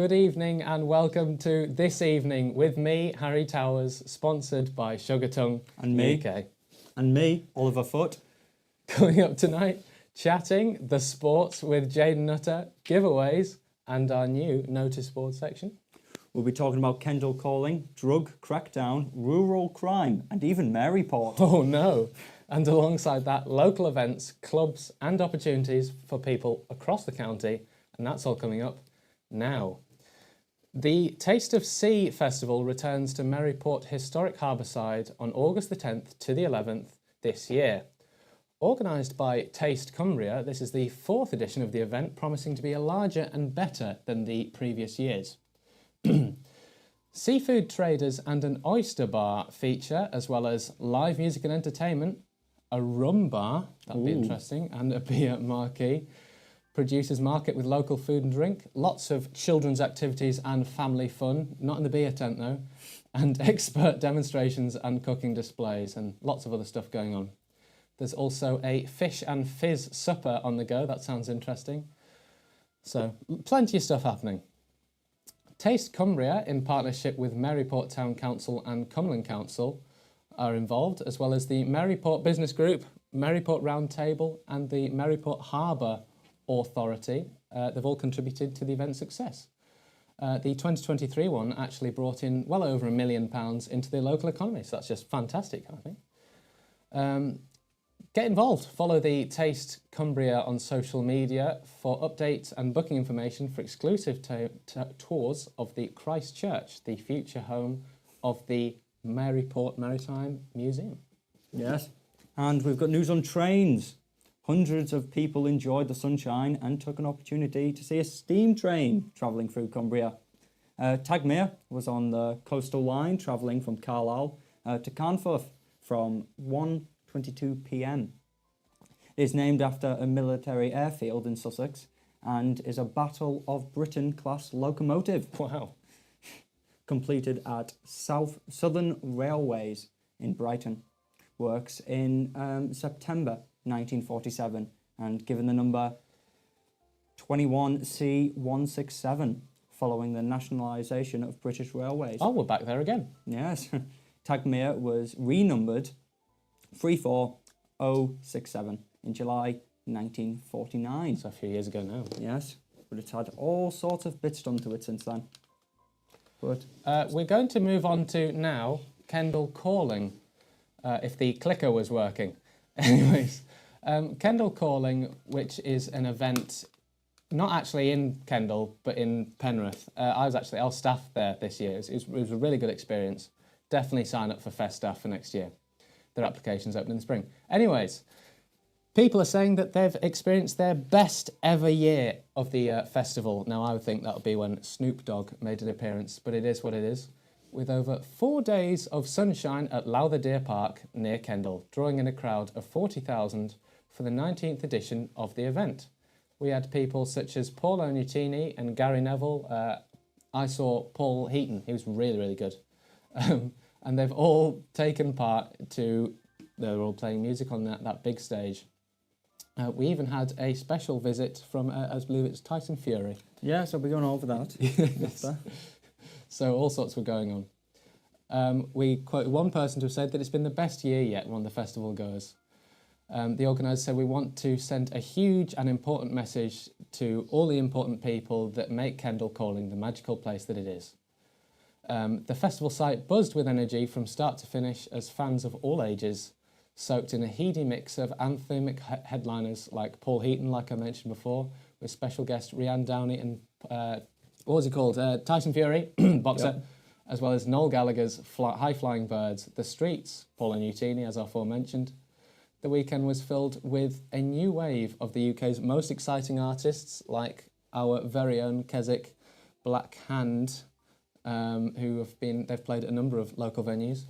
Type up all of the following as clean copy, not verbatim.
Good evening and welcome to This Evening with me, Harry Towers, sponsored by Sugar Tongue And me. UK. And me, Oliver Foote. Coming up tonight, chatting the sports with Jaden Nutter, giveaways, and our new notice board section. We'll be talking about Kendal calling, drug crackdown, rural crime, and even Maryport. Oh no! And alongside that, local events, clubs, and opportunities for people across the county, and that's all coming up now. The Taste of Sea Festival returns to Maryport Historic Harbourside on August the 10th to the 11th this year. Organised by Taste Cumbria, this is the fourth edition of the event, promising to be larger and better than the previous years. Seafood traders and an oyster bar feature, as well as live music and entertainment, a rum bar, that'd be interesting, and a beer marquee. Producers market with local food and drink, lots of children's activities and family fun, not in the beer tent though, and expert demonstrations and cooking displays, and lots of other stuff going on. There's also a fish and fizz supper on the go, that sounds interesting. So, plenty of stuff happening. Taste Cumbria, in partnership with Maryport Town Council and Cumberland Council, are involved, as well as the Maryport Business Group, Maryport Roundtable, and the Maryport Harbour Authority. They've all contributed to the event's success. The 2023 one actually brought in well over £1 million into the local economy, so that's just fantastic, I think. Get involved. Follow the Taste Cumbria on social media for updates and booking information for exclusive tours of the Christchurch, the future home of the Maryport Maritime Museum. Yes. And we've got news on trains. Hundreds of people enjoyed the sunshine and took an opportunity to see a steam train travelling through Cumbria. Tagmere was on the coastal line, travelling from Carlisle to Carnforth from 1:22 p.m. It is named after a military airfield in Sussex and is a Battle of Britain class locomotive. Wow. Completed at Southern Railways in Brighton. Works in September 1947 and given the number 21C167 following the nationalisation of British Railways. Oh, we're back there again. Yes. Tagmere was renumbered 34067 in July 1949. So a few years ago now. Yes, but it's had all sorts of bits done to it since then. But we're going to move on to now Kendal calling, if the clicker was working. Anyways, Kendal calling, which is an event not actually in Kendal but in Penrith. I was staff there this year. It was a really good experience. Definitely sign up for Fest staff for next year. Their applications open in the spring. Anyways, people are saying that they've experienced their best ever year of the festival. Now, I would think that would be when Snoop Dogg made an appearance, but it is what it is. With over 4 days of sunshine at Lowther Deer Park near Kendal, drawing in a crowd of 40,000 for the 19th edition of the event. We had people such as Paul Onutini and Gary Neville. I saw Paul Heaton, he was really, really good. And they've all taken part they're all playing music on that big stage. We even had a special visit from, I believe it's Tyson Fury. yes, I'll be going over that. Yes. So all sorts were going on. We quoted one person who said that it's been the best year yet, one of the festival goers. The organisers said we want to send a huge and important message to all the important people that make Kendal calling the magical place that it is. The festival site buzzed with energy from start to finish as fans of all ages soaked in a heady mix of anthemic headliners like Paul Heaton, like I mentioned before, with special guest Rhiannon Downey and, Tyson Fury, boxer, Yep. as well as Noel Gallagher's High-Flying Birds, The Streets, Paul Onutini, as aforementioned. The weekend was filled with a new wave of the UK's most exciting artists, like our very own Keswick Black Hand, they've played a number of local venues,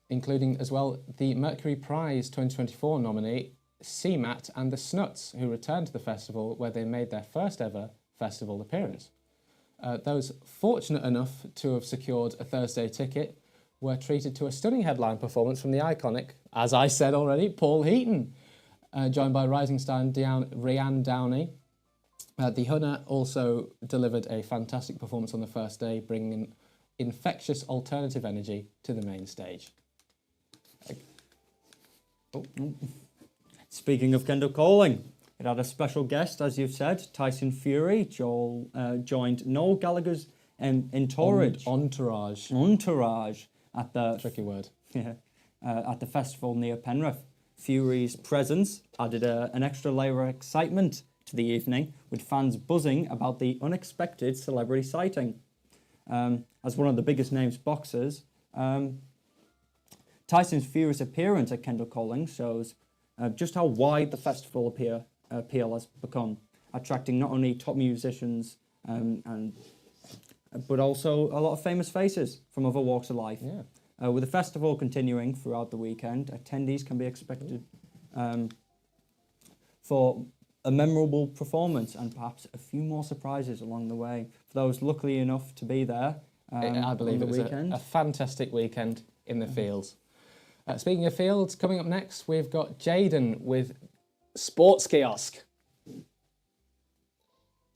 including as well the Mercury Prize 2024 nominee, CMAT, and the Snuts, who returned to the festival where they made their first ever festival appearance. Those fortunate enough to have secured a Thursday ticket were treated to a stunning headline performance from the iconic, as I said already, Paul Heaton, joined by rising star Rhiannon Downey. The Hunter also delivered a fantastic performance on the first day, bringing infectious alternative energy to the main stage. Speaking of Kendall Calling, it had a special guest, as you've said, Tyson Fury. Joined Noel Gallagher's entourage at the Tricky word. at the festival near Penrith. Fury's presence added an extra layer of excitement to the evening, with fans buzzing about the unexpected celebrity sighting. As one of the biggest names boxers, Tyson Fury's appearance at Kendall Calling shows just how wide the festival appeal has become, attracting not only top musicians but also a lot of famous faces from other walks of life. Yeah. With the festival continuing throughout the weekend, attendees can be expected for a memorable performance and perhaps a few more surprises along the way. For those lucky enough to be there, I believe it was a fantastic weekend in the fields. Speaking of fields, coming up next, we've got Jaden with Sports Kiosk.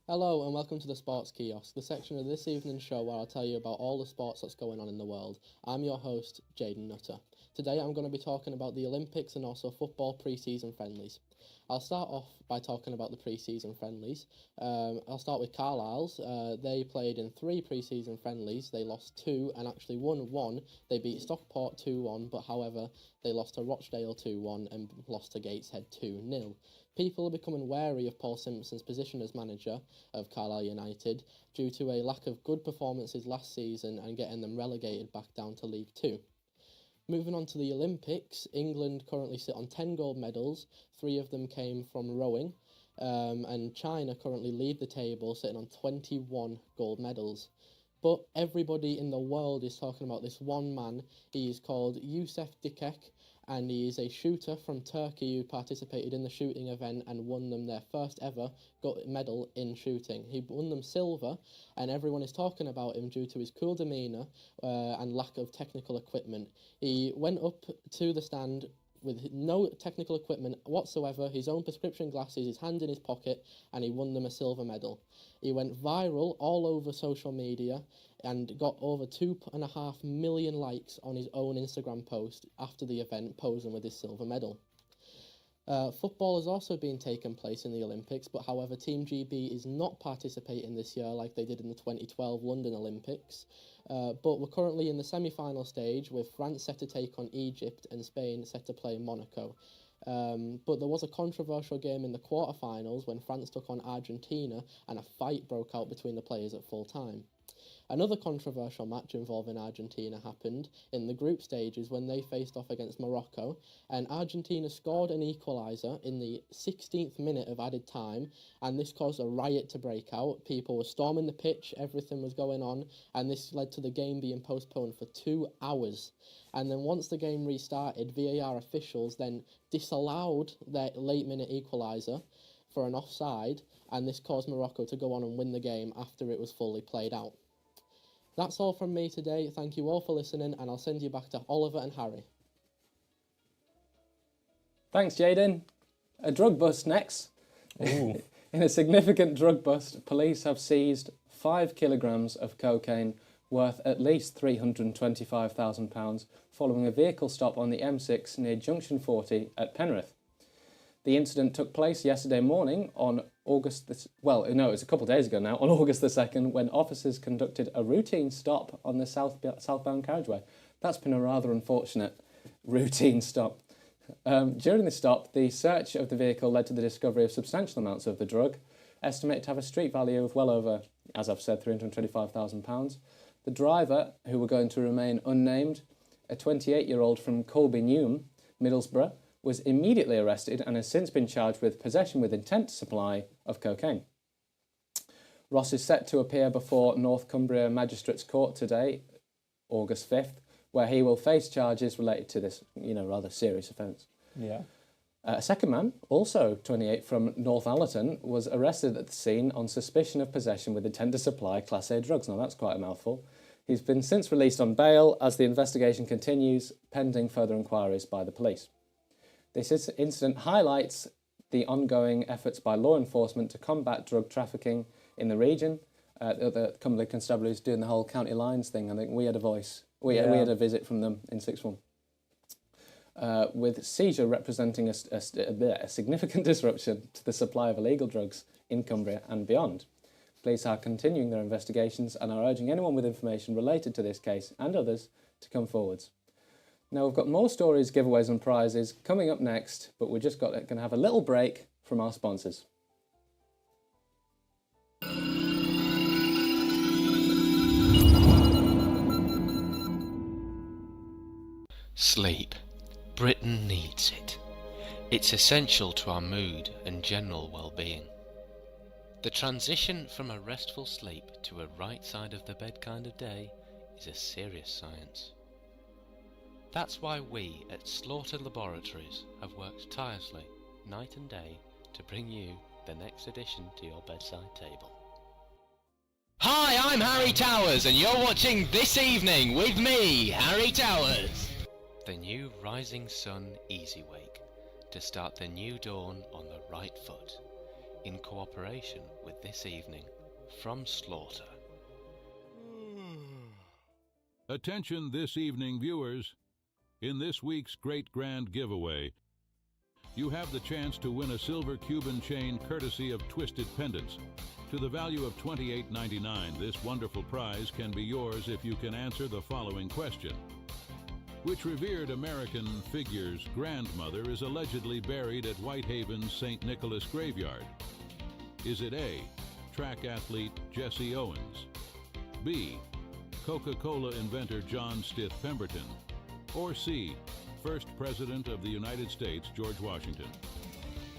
Hello and welcome to the Sports Kiosk, the section of this evening's show where I'll tell you about all the sports that's going on in the world. I'm your host, Jaden Nutter. Today I'm going to be talking about the Olympics and also football pre-season friendlies. I'll start off by talking about the pre-season friendlies. I'll start with Carlisle's. They played in 3 pre-season friendlies. They lost 2 and actually won 1. They beat Stockport 2-1, but however, they lost to Rochdale 2-1 and lost to Gateshead 2-0. People are becoming wary of Paul Simpson's position as manager of Carlisle United due to a lack of good performances last season and getting them relegated back down to League 2. Moving on to the Olympics, England currently sit on 10 gold medals. 3 of them came from rowing, and China currently lead the table, sitting on 21 gold medals. But everybody in the world is talking about this one man. He is called Yusuf Dikek, and he is a shooter from Turkey who participated in the shooting event and won them their first ever gold medal in shooting. He won them silver, and everyone is talking about him due to his cool demeanour and lack of technical equipment. He went up to the stand with no technical equipment whatsoever, his own prescription glasses, his hand in his pocket, and he won them a silver medal. He went viral all over social media and got over 2.5 million likes on his own Instagram post after the event, posing with his silver medal. Football has also been taking place in the Olympics, but however Team GB is not participating this year like they did in the 2012 London Olympics. But we're currently in the semi-final stage with France set to take on Egypt and Spain set to play Monaco. But there was a controversial game in the quarterfinals when France took on Argentina and a fight broke out between the players at full time. Another controversial match involving Argentina happened in the group stages when they faced off against Morocco, and Argentina scored an equaliser in the 16th minute of added time, and this caused a riot to break out. People were storming the pitch, everything was going on, and this led to the game being postponed for 2 hours. And then once the game restarted, VAR officials then disallowed their late-minute equaliser for an offside, and this caused Morocco to go on and win the game after it was fully played out. That's all from me today. Thank you all for listening, and I'll send you back to Oliver and Harry. Thanks, Jaden. A drug bust next. Ooh. In a significant drug bust, police have seized 5 kilograms of cocaine worth at least £325,000 following a vehicle stop on the M6 near Junction 40 at Penrith. The incident took place yesterday morning on it was a couple of days ago now, on August the 2nd, when officers conducted a routine stop on the southbound carriageway. That's been a rather unfortunate routine stop. During the stop, the search of the vehicle led to the discovery of substantial amounts of the drug, estimated to have a street value of well over, as I've said, £325,000. The driver, who were going to remain unnamed, a 28-year-old from Colby Newham, Middlesbrough, was immediately arrested and has since been charged with possession with intent to supply of cocaine. Ross is set to appear before North Cumbria Magistrates Court today, August 5th, where he will face charges related to this, rather serious offence. Yeah. A second man, also 28 from North Allerton, was arrested at the scene on suspicion of possession with intent to supply Class A drugs. Now that's quite a mouthful. He's been since released on bail as the investigation continues, pending further inquiries by the police. This incident highlights the ongoing efforts by law enforcement to combat drug trafficking in the region. The Cumbria Constabularies doing the whole county lines thing. I think we had a voice. We had a visit from them in sixth form. With seizure representing a significant disruption to the supply of illegal drugs in Cumbria and beyond. Police are continuing their investigations and are urging anyone with information related to this case and others to come forwards. Now, we've got more stories, giveaways and prizes coming up next, but we're just going to have a little break from our sponsors. Sleep. Britain needs it. It's essential to our mood and general well-being. The transition from a restful sleep to a right side of the bed kind of day is a serious science. That's why we at Slaughter Laboratories have worked tirelessly, night and day, to bring you the next addition to your bedside table. Hi, I'm Harry Towers, and you're watching This Evening with me, Harry Towers. The new Rising Sun Easy Wake to start the new dawn on the right foot, in cooperation with This Evening from Slaughter. Attention This Evening viewers. In this week's Great Grand Giveaway, you have the chance to win a silver Cuban chain courtesy of Twisted Pendants. To the value of $28.99, this wonderful prize can be yours if you can answer the following question. Which revered American figure's grandmother is allegedly buried at Whitehaven's St. Nicholas Graveyard? Is it A, track athlete Jesse Owens, B, Coca-Cola inventor John Stith Pemberton, or C, first President of the United States George Washington?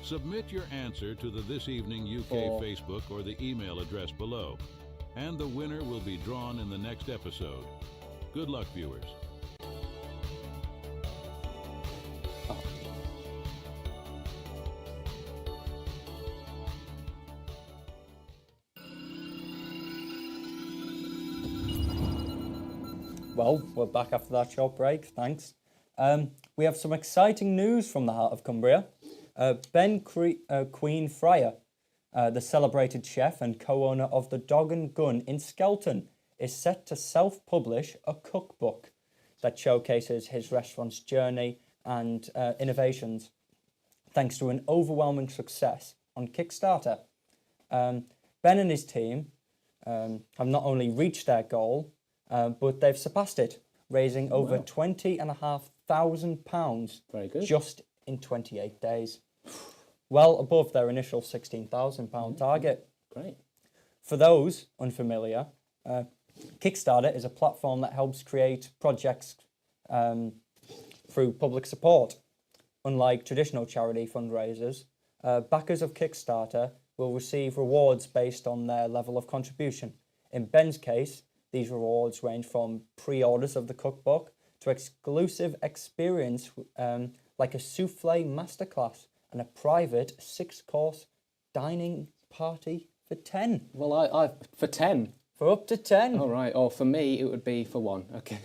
Submit your answer to the This Evening UK Facebook or the email address below, and the winner will be drawn in the next episode. Good luck, viewers. Well, we're back after that short break, thanks. We have some exciting news from the heart of Cumbria. Ben Queen Fryer, the celebrated chef and co-owner of the Dog and Gun in Skelton, is set to self-publish a cookbook that showcases his restaurant's journey and innovations, thanks to an overwhelming success on Kickstarter. Ben and his team have not only reached their goal, but they've surpassed it, raising over £20,500 just in 28 days. Well above their initial £16,000 target. Great. For those unfamiliar, Kickstarter is a platform that helps create projects through public support. Unlike traditional charity fundraisers, backers of Kickstarter will receive rewards based on their level of contribution. In Ben's case, these rewards range from pre-orders of the cookbook to exclusive experience like a souffle masterclass and a private 6-course dining party for 10. Well, I for 10. For up to 10. All right. Or for me, it would be for 1. Okay.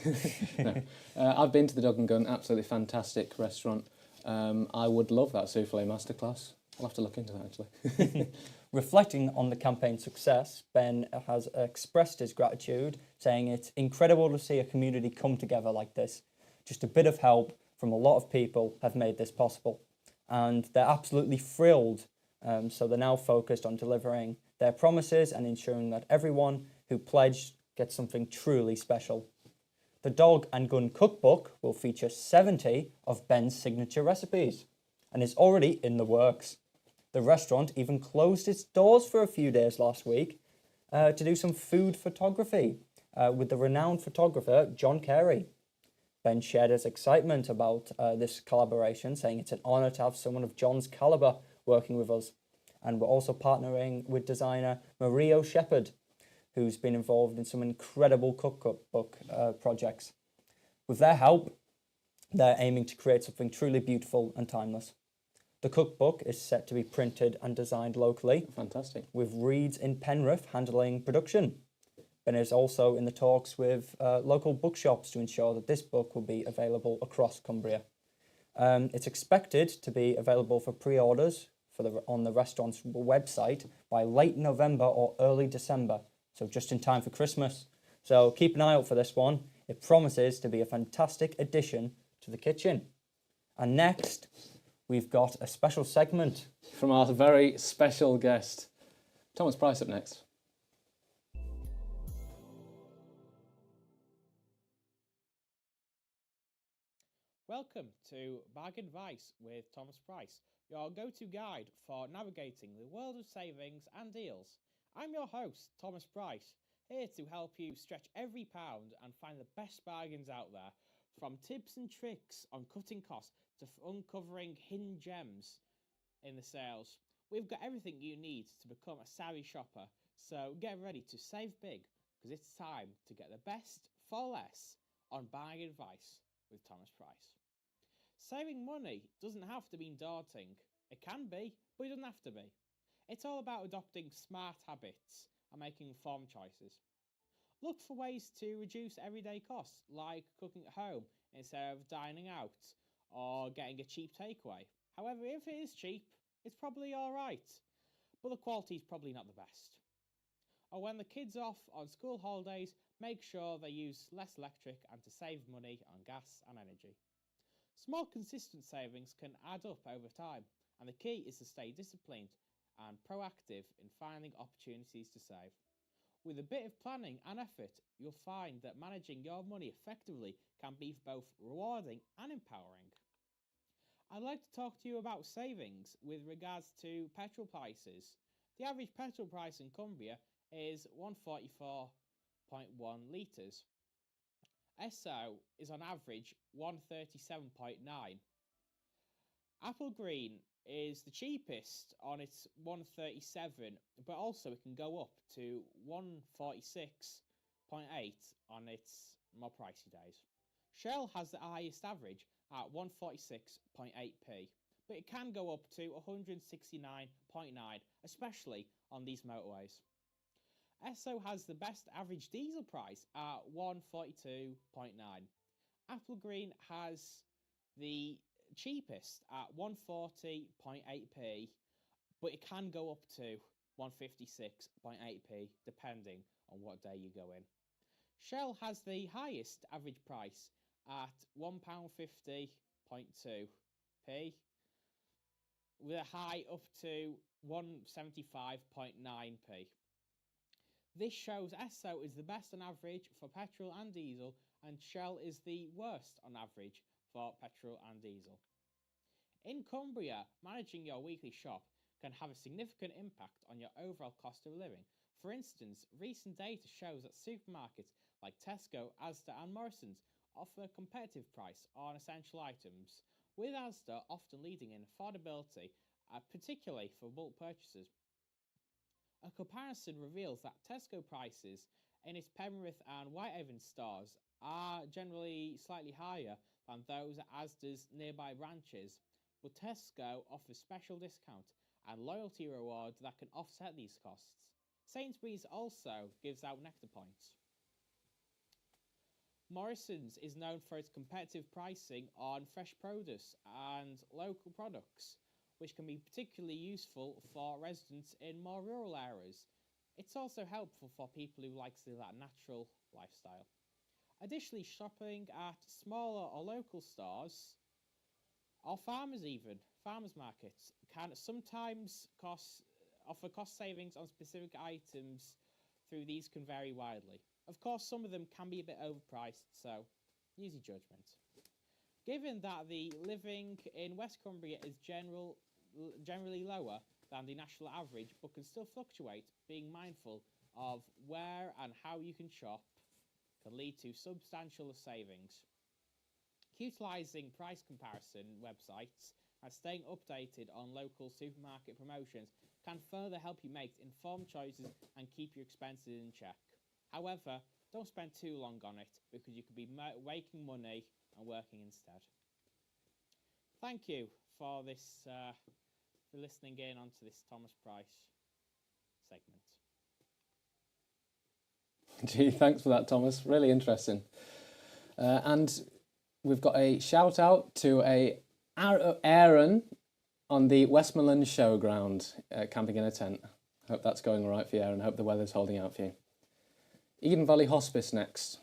No. I've been to the Dog and Gun. Absolutely fantastic restaurant. I would love that souffle masterclass. I'll have to look into that, actually. Reflecting on the campaign's success, Ben has expressed his gratitude, saying it's incredible to see a community come together like this. Just a bit of help from a lot of people have made this possible. And they're absolutely thrilled. So they're now focused on delivering their promises and ensuring that everyone who pledged gets something truly special. The Dog and Gun cookbook will feature 70 of Ben's signature recipes and is already in the works. The restaurant even closed its doors for a few days last week to do some food photography with the renowned photographer John Carey. Ben shared his excitement about this collaboration, saying it's an honour to have someone of John's calibre working with us. And we're also partnering with designer Mario Shepherd, who's been involved in some incredible cookbook projects. With their help, they're aiming to create something truly beautiful and timeless. The cookbook is set to be printed and designed locally. Fantastic. With Reeds in Penrith handling production. Ben is also in the talks with local bookshops to ensure that this book will be available across Cumbria. It's expected to be available for pre-orders on the restaurant's website by late November or early December, so just in time for Christmas. So keep an eye out for this one. It promises to be a fantastic addition to the kitchen. And next, we've got a special segment from our very special guest. Thomas Price up next. Welcome to Bargain Advice with Thomas Price, your go-to guide for navigating the world of savings and deals. I'm your host, Thomas Price, here to help you stretch every pound and find the best bargains out there, from tips and tricks on cutting costs to uncovering hidden gems in the sales. We've got everything you need to become a savvy shopper, so get ready to save big, because it's time to get the best for less on Bargain Advice with Thomas Price. Saving money doesn't have to be daunting. It can be, but it doesn't have to be. It's all about adopting smart habits and making informed choices. Look for ways to reduce everyday costs, like cooking at home instead of dining out or getting a cheap takeaway. However, if it is cheap, it's probably alright, but the quality is probably not the best. Or when the kids are off on school holidays, make sure they use less electric and to save money on gas and energy. Small consistent savings can add up over time, and the key is to stay disciplined and proactive in finding opportunities to save. With a bit of planning and effort, you'll find that managing your money effectively can be both rewarding and empowering. I'd like to talk to you about savings with regards to petrol prices. The average petrol price in Cumbria is 144.1 litres. Esso is on average 137.9. Apple Green is the cheapest on its 137, but also it can go up to 146.8 on its more pricey days. Shell has the highest average at 146.8p, but it can go up to 169.9, especially on these motorways. Esso has the best average diesel price at 142.9. Apple Green has the cheapest at 140.8p, but it can go up to 156.8p depending on what day you go in. Shell has the highest average price at £1.50.2p, with a high up to 175.9p. This shows Esso is the best on average for petrol and diesel, and Shell is the worst on average for petrol and diesel. In Cumbria, managing your weekly shop can have a significant impact on your overall cost of living. For instance, recent data shows that supermarkets like Tesco, Asda and Morrisons offer a competitive price on essential items, with Asda often leading in affordability, particularly for bulk purchases. A comparison reveals that Tesco prices in its Penrith and Whitehaven stores are generally slightly higher than those at Asda's nearby branches, but Tesco offers special discount and loyalty rewards that can offset these costs. Sainsbury's also gives out Nectar points. Morrisons is known for its competitive pricing on fresh produce and local products, which can be particularly useful for residents in more rural areas. It's also helpful for people who like that natural lifestyle. Additionally, shopping at smaller or local stores, or farmers markets, can sometimes offer cost savings on specific items. Through these can vary widely. Of course, some of them can be a bit overpriced, so use your judgment. Given that the living in West Cumbria is generally lower than the national average, but can still fluctuate, being mindful of where and how you can shop can lead to substantial savings. Utilising price comparison websites and staying updated on local supermarket promotions can further help you make informed choices and keep your expenses in check. However, don't spend too long on it, because you could be making money and working instead. Thank you for this, for listening in onto this Thomas Price segment. Gee, thanks for that, Thomas. Really interesting. And we've got a shout out to Aaron On the Westmoreland Showground, camping in a tent. Hope that's going all right for you, and hope the weather's holding out for you. Eden Valley Hospice next.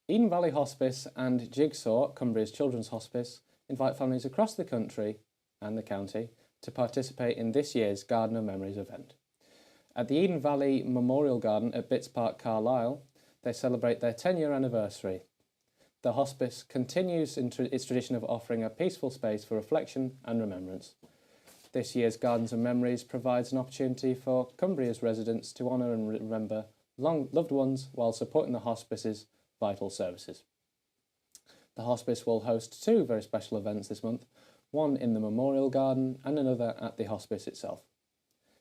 Eden Valley Hospice and Jigsaw, Cumbria's children's hospice, invite families across the country and the county to participate in this year's Garden of Memories event. At the Eden Valley Memorial Garden at Bitts Park, Carlisle, they celebrate their 10-year anniversary. The hospice continues its tradition of offering a peaceful space for reflection and remembrance. This year's Gardens of Memories provides an opportunity for Cumbria's residents to honour and remember loved ones while supporting the hospice's vital services. The hospice will host two very special events this month, one in the Memorial Garden and another at the hospice itself.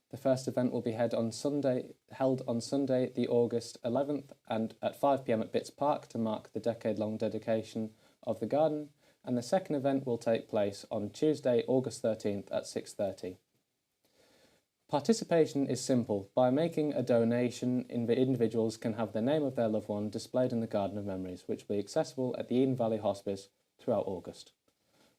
The first event will be held on Sunday, the August 11th, and at 5 p.m. at Bitts Park to mark the decade-long dedication of the garden, and the second event will take place on Tuesday, August 13th at 6:30. Participation is simple. By making a donation, individuals can have the name of their loved one displayed in the Garden of Memories, which will be accessible at the Eden Valley Hospice throughout August.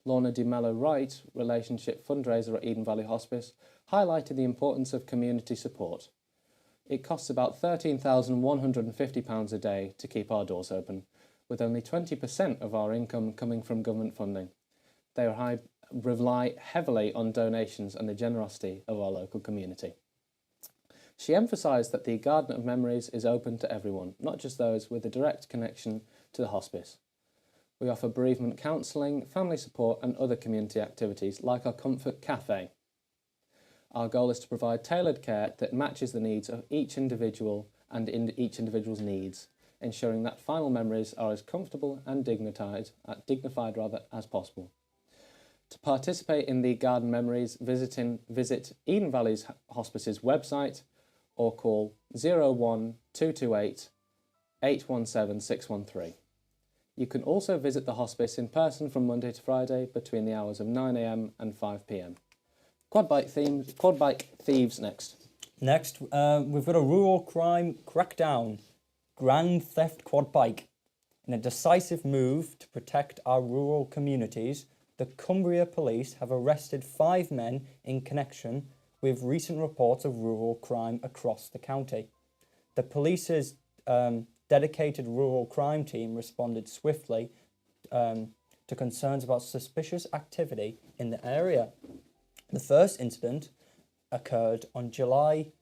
Lorna de Mello Wright, relationship fundraiser at Eden Valley Hospice, highlighted the importance of community support. It costs about £13,150 a day to keep our doors open, with only 20% of our income coming from government funding. They rely heavily on donations and the generosity of our local community. She emphasised that the Garden of Memories is open to everyone, not just those with a direct connection to the hospice. We offer bereavement counselling, family support and other community activities like our Comfort Cafe. Our goal is to provide tailored care that matches the needs of each individual and each individual's needs, ensuring that final memories are as comfortable and dignified as possible. To participate in the Garden Memories, visit Eden Valley's Hospice's website or call 01228 817 613. You can also visit the hospice in person from Monday to Friday between the hours of 9 a.m. and 5 p.m. Quad bike thieves next. Next, we've got a rural crime crackdown. Grand theft quad bike. In a decisive move to protect our rural communities, the Cumbria police have arrested 5 men in connection with recent reports of rural crime across the county. The police's dedicated rural crime team responded swiftly to concerns about suspicious activity in the area. The first incident occurred on July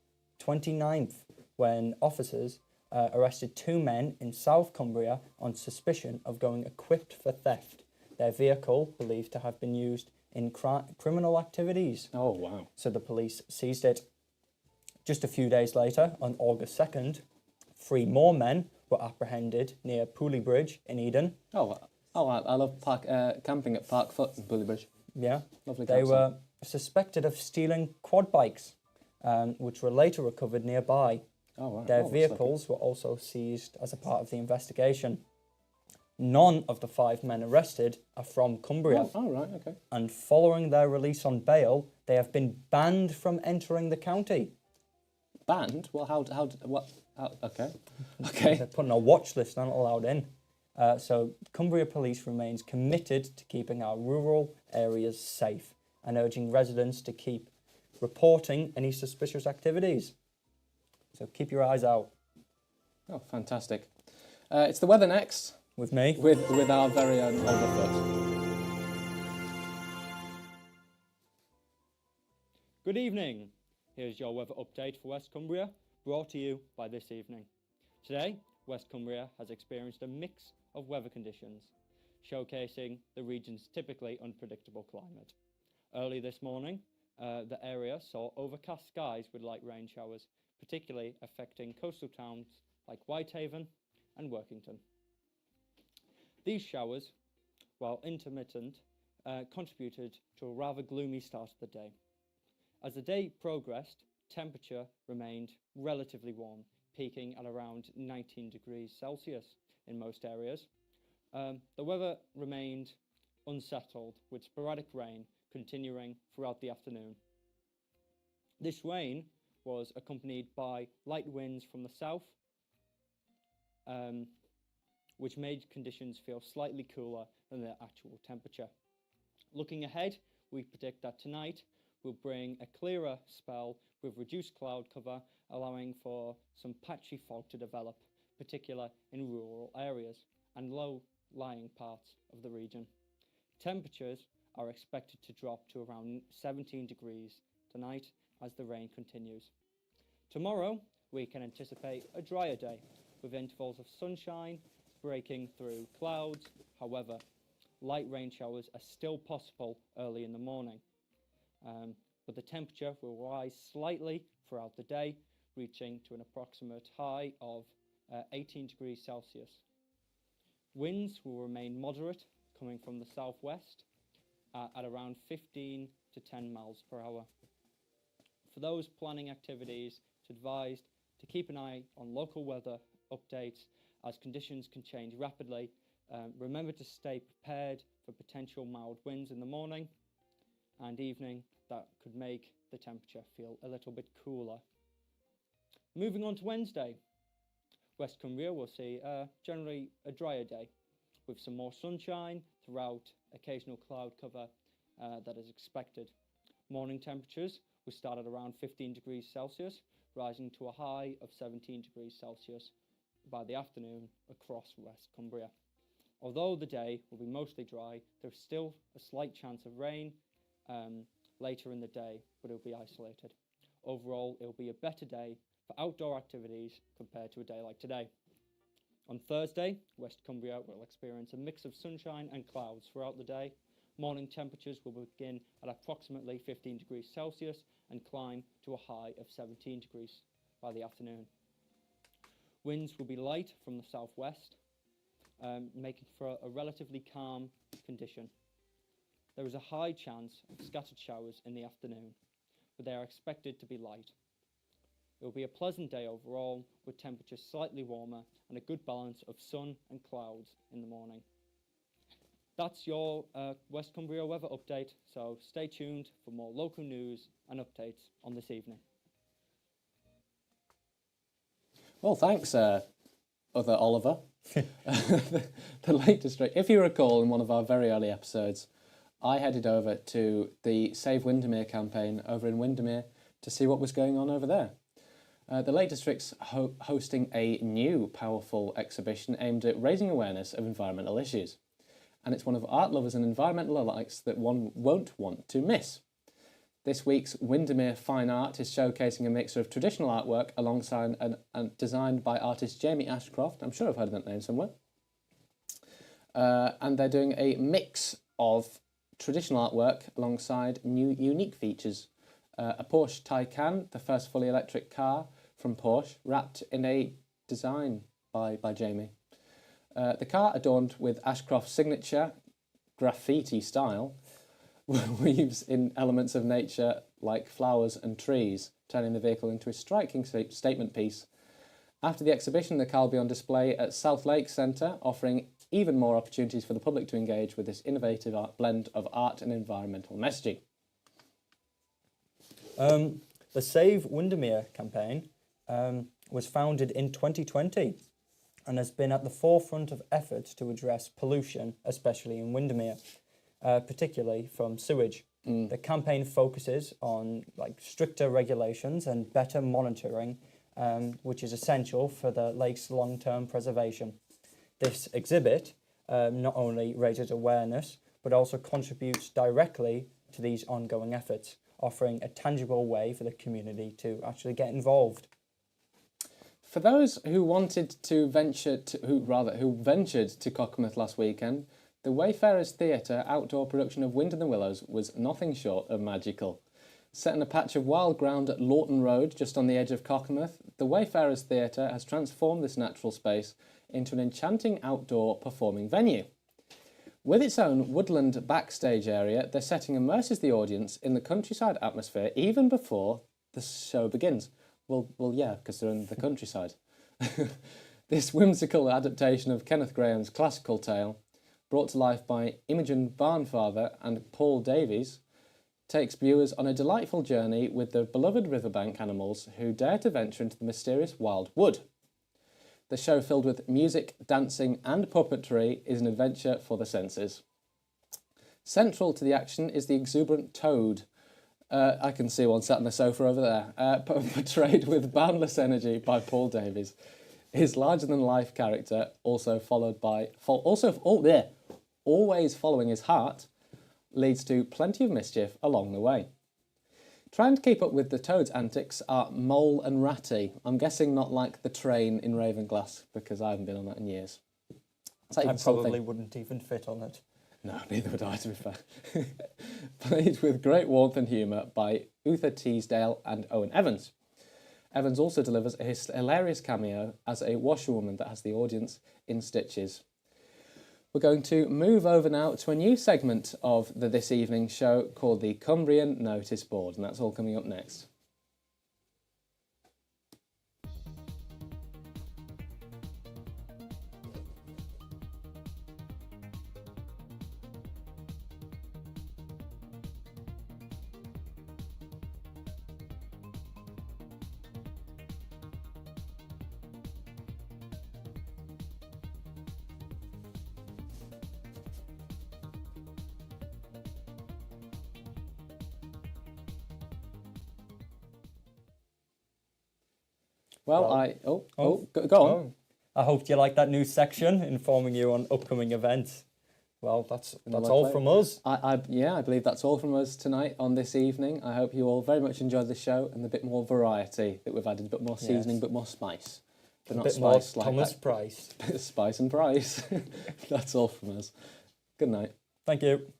29th when officers arrested 2 men in South Cumbria on suspicion of going equipped for theft. Their vehicle believed to have been used in criminal activities. Oh, wow. So the police seized it. Just a few days later, on August 2nd, 3 more men were apprehended near Pooley Bridge in Eden. I love camping at Park Foot in Pooley Bridge. Yeah. Lovely They were suspected of stealing quad bikes, which were later recovered nearby. Oh, wow. Their vehicles were also seized as a part of the investigation. None of the 5 men arrested are from Cumbria. Oh, right, okay. And following their release on bail, they have been banned from entering the county. Banned? Well, okay. Okay. They're put on a watch list, they're not allowed in. So Cumbria Police remains committed to keeping our rural areas safe and urging residents to keep reporting any suspicious activities. So keep your eyes out. Oh, fantastic. It's the weather next. With me? With our very own Overfoot. Good evening. Here's your weather update for West Cumbria, brought to you by This Evening. Today, West Cumbria has experienced a mix of weather conditions, showcasing the region's typically unpredictable climate. Early this morning, the area saw overcast skies with light rain showers, particularly affecting coastal towns like Whitehaven and Workington. These showers, while intermittent, contributed to a rather gloomy start of the day. As the day progressed, temperature remained relatively warm, peaking at around 19 degrees Celsius in most areas. The weather remained unsettled, with sporadic rain continuing throughout the afternoon. This rain was accompanied by light winds from the south, which made conditions feel slightly cooler than their actual temperature. Looking ahead, we predict that tonight will bring a clearer spell with reduced cloud cover, allowing for some patchy fog to develop, particularly in rural areas and low-lying parts of the region. Temperatures are expected to drop to around 17 degrees tonight as the rain continues. Tomorrow, we can anticipate a drier day with intervals of sunshine breaking through clouds. However, light rain showers are still possible early in the morning, but the temperature will rise slightly throughout the day, reaching to an approximate high of 18 degrees Celsius. Winds will remain moderate, coming from the southwest at around 15 to 10 miles per hour. For those planning activities, it's advised to keep an eye on local weather updates as conditions can change rapidly. Remember to stay prepared for potential mild winds in the morning and evening that could make the temperature feel a little bit cooler. Moving on to Wednesday, West Cumbria will see generally a drier day with some more sunshine throughout, occasional cloud cover that is expected. Morning temperatures will start at around 15 degrees Celsius, rising to a high of 17 degrees Celsius by the afternoon across West Cumbria. Although the day will be mostly dry, there's still a slight chance of rain later in the day, but it'll be isolated. Overall, it'll be a better day for outdoor activities compared to a day like today. On Thursday, West Cumbria will experience a mix of sunshine and clouds throughout the day. Morning temperatures will begin at approximately 15 degrees Celsius and climb to a high of 17 degrees by the afternoon. Winds will be light from the southwest, making for a relatively calm condition. There is a high chance of scattered showers in the afternoon, but they are expected to be light. It will be a pleasant day overall, with temperatures slightly warmer and a good balance of sun and clouds in the morning. That's your West Cumbria weather update, so stay tuned for more local news and updates on this evening. Well, thanks, other Oliver. The Lake District. If you recall, in one of our very early episodes, I headed over to the Save Windermere campaign over in Windermere to see what was going on over there. The Lake District's hosting a new, powerful exhibition aimed at raising awareness of environmental issues. And it's one of art lovers and environmental alikes that one won't want to miss. This week's Windermere Fine Art is showcasing a mixture of traditional artwork alongside and designed by artist Jamie Ashcroft. I'm sure I've heard of that name somewhere. And they're doing a mix of traditional artwork alongside new unique features. A Porsche Taycan, the first fully electric car from Porsche, wrapped in a design by Jamie. The car, adorned with Ashcroft's signature graffiti style, weaves in elements of nature like flowers and trees, turning the vehicle into a striking statement piece. After the exhibition, the car will be on display at South Lake Centre, offering even more opportunities for the public to engage with this innovative blend of art and environmental messaging. The Save Windermere campaign was founded in 2020 and has been at the forefront of efforts to address pollution, especially in Windermere, particularly from sewage. The campaign focuses on stricter regulations and better monitoring, which is essential for the lake's long-term preservation. This exhibit not only raises awareness, but also contributes directly to these ongoing efforts, offering a tangible way for the community to actually get involved. For those who ventured to Cockermouth last weekend, the Wayfarers Theatre outdoor production of Wind in the Willows was nothing short of magical. Set in a patch of wild ground at Lawton Road, just on the edge of Cockermouth, the Wayfarers Theatre has transformed this natural space into an enchanting outdoor performing venue. With its own woodland backstage area, their setting immerses the audience in the countryside atmosphere even before the show begins. Well, yeah, because they're in the countryside. This whimsical adaptation of Kenneth Grahame's classical tale, brought to life by Imogen Barnfather and Paul Davies, takes viewers on a delightful journey with the beloved riverbank animals who dare to venture into the mysterious wild wood. The show, filled with music, dancing and puppetry, is an adventure for the senses. Central to the action is the exuberant Toad. I can see one sat on the sofa over there, portrayed with boundless energy by Paul Davies. His larger-than-life character, always following his heart, leads to plenty of mischief along the way. Trying to keep up with the Toad's antics are Mole and Ratty. I'm guessing not like the train in Ravenglass, because I haven't been on that in years. I probably wouldn't even fit on it. No, neither would I, to be fair. Played with great warmth and humour by Uther Teasdale and Owen Evans. Evans also delivers a hilarious cameo as a washerwoman that has the audience in stitches. We're going to move over now to a new segment of the This Evening show called the Cumbrian Notice Board, and that's all coming up next. Go on. I hope you like that new section informing you on upcoming events. Well, that's all from us. I believe that's all from us tonight on This Evening. I hope you all very much enjoyed the show and the bit more variety that we've added, a bit more seasoning, a bit more spice. But not spice like Thomas Price. Spice and Price. That's all from us. Good night. Thank you.